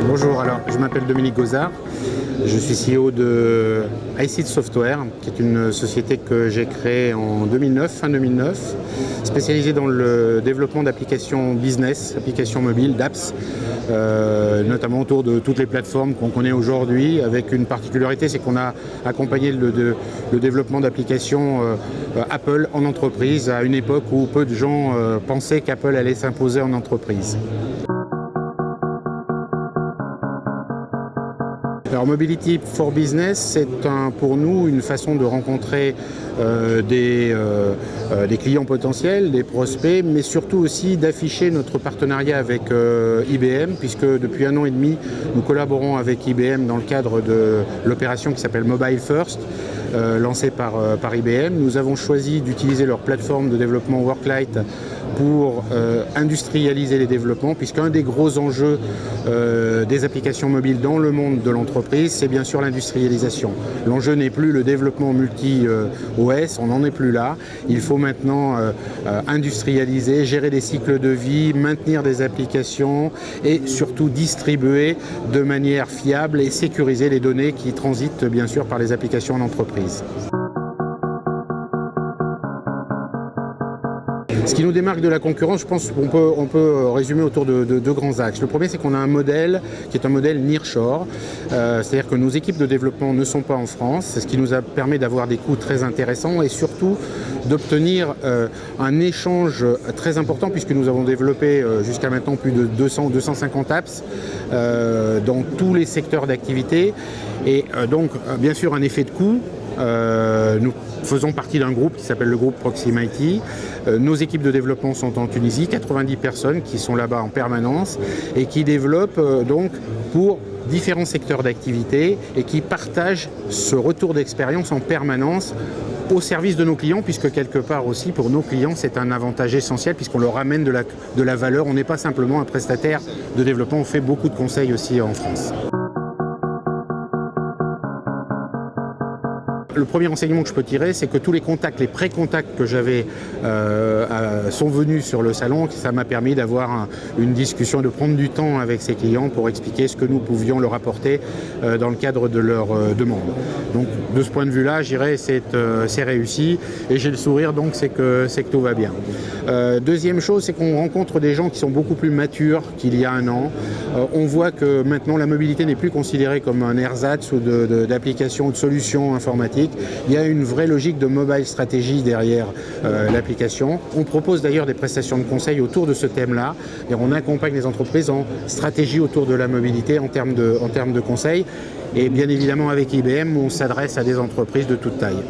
Bonjour, alors je m'appelle Dominique Gozard, je suis CEO de iSeed Software, qui est une société que j'ai créée en 2009, fin 2009, spécialisée dans le développement d'applications business, applications mobiles, d'apps, notamment autour de toutes les plateformes qu'on connaît aujourd'hui, avec une particularité, c'est qu'on a accompagné le développement d'applications Apple en entreprise, à une époque où peu de gens pensaient qu'Apple allait s'imposer en entreprise. Alors Mobility for Business, c'est pour nous une façon de rencontrer des clients potentiels, des prospects, mais surtout aussi d'afficher notre partenariat avec IBM, puisque depuis 1 an et demi, nous collaborons avec IBM dans le cadre de l'opération qui s'appelle Mobile First, lancée par IBM. Nous avons choisi d'utiliser leur plateforme de développement Worklight pour industrialiser les développements, puisqu'un des gros enjeux des applications mobiles dans le monde de l'entreprise, c'est bien sûr l'industrialisation. L'enjeu n'est plus le développement multi-OS, on n'en est plus là. Il faut maintenant industrialiser, gérer des cycles de vie, maintenir des applications et surtout distribuer de manière fiable et sécuriser les données qui transitent bien sûr par les applications en entreprise. Ce qui nous démarque de la concurrence, je pense qu'on peut résumer autour de deux grands axes. Le premier, c'est qu'on a un modèle qui est un modèle nearshore, c'est-à-dire que nos équipes de développement ne sont pas en France, c'est ce qui nous permet d'avoir des coûts très intéressants et surtout d'obtenir un échange très important, puisque nous avons développé jusqu'à maintenant plus de 250 apps dans tous les secteurs d'activité et donc bien sûr un effet de coût. Nous faisons partie d'un groupe qui s'appelle le groupe Proximity. Nos équipes de développement sont en Tunisie, 90 personnes qui sont là-bas en permanence et qui développent donc pour différents secteurs d'activité et qui partagent ce retour d'expérience en permanence au service de nos clients, puisque quelque part aussi pour nos clients c'est un avantage essentiel puisqu'on leur amène de la valeur. On n'est pas simplement un prestataire de développement, on fait beaucoup de conseils aussi en France. Le premier enseignement que je peux tirer, c'est que tous les contacts, les pré-contacts que j'avais sont venus sur le salon. Ça m'a permis d'avoir une discussion, de prendre du temps avec ces clients pour expliquer ce que nous pouvions leur apporter dans le cadre de leurs demandes. Donc de ce point de vue-là, je dirais c'est réussi et j'ai le sourire, donc c'est que tout va bien. Deuxième chose, c'est qu'on rencontre des gens qui sont beaucoup plus matures qu'il y a 1 an. On voit que maintenant la mobilité n'est plus considérée comme un ersatz ou d'application ou de solution informatique. Il y a une vraie logique de mobile stratégie derrière l'application. On propose d'ailleurs des prestations de conseil autour de ce thème-là. Et on accompagne les entreprises en stratégie autour de la mobilité en termes de conseil. Et bien évidemment avec IBM, on s'adresse à des entreprises de toute taille.